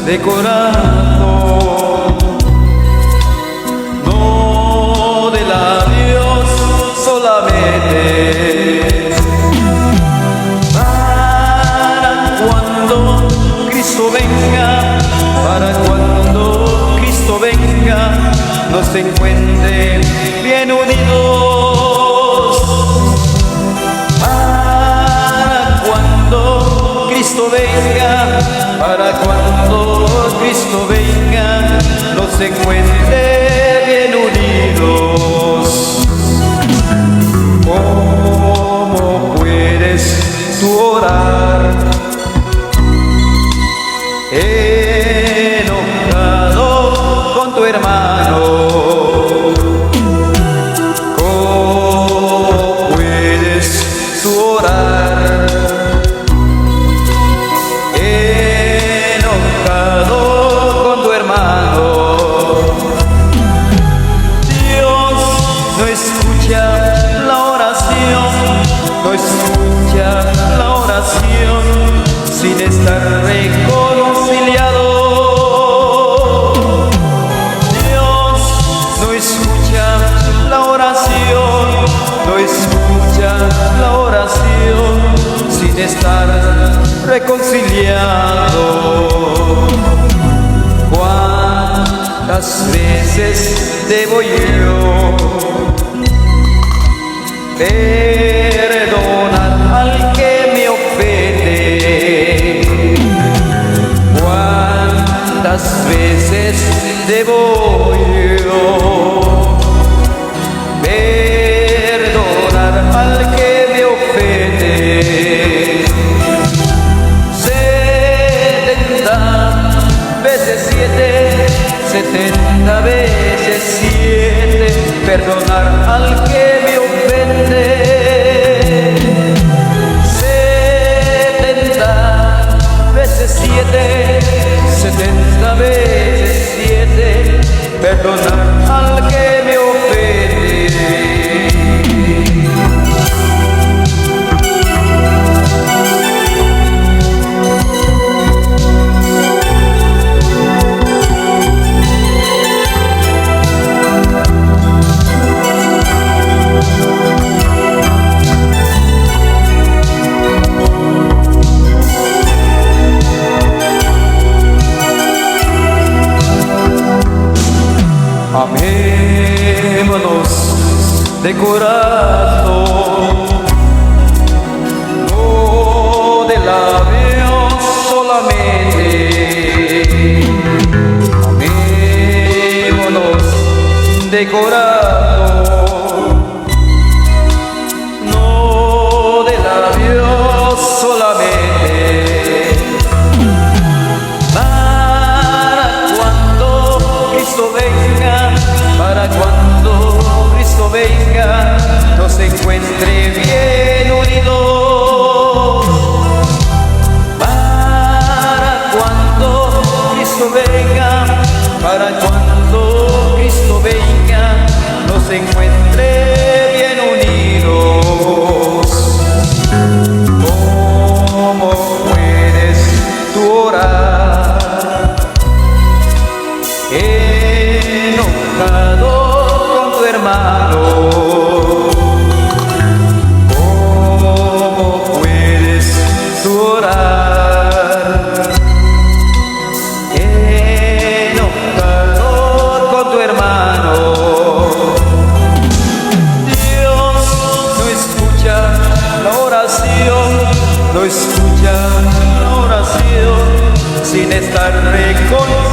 de corazón, no de labios solamente. Para cuando Cristo venga, para cuando Cristo venga, nos encuentre bien unidos. Para cuando Cristo venga, para cuando Cristo venga, nos encuentre bien unidos. ¿Cómo puedes tú orar enojado con tu hermano? ¿Cómo puedes tú orar enojado con tu hermano? Dios no escucha la oración, no escucha la oración sin estar reconciliado. Dios no escucha la oración, no escucha la oración sin estar reconciliado. ¿Cuántas veces debo yo perdonar al que me ofende? ¿Cuántas veces debo yo perdonar al que me ofende? 70 veces 7, 70 veces 7, perdonar al que me ofende. 70 veces 7, 70 veces 7, perdonar al que me ofende. Amémonos de corazón, no de labios solamente. Amémonos de corazón, no de labios solamente. Para cuando Cristo venga, para cuando Cristo venga, nos encuentre bien unidos. Para cuando Cristo venga, para cuando Cristo venga, nos encuentre bien unidos. ¿Cómo puedes tú orar enojado con tu hermano? ¿Cómo puedes tú orar enojado con tu hermano? Dios no escucha la oración, no escucha la oración sin estar reconciliado.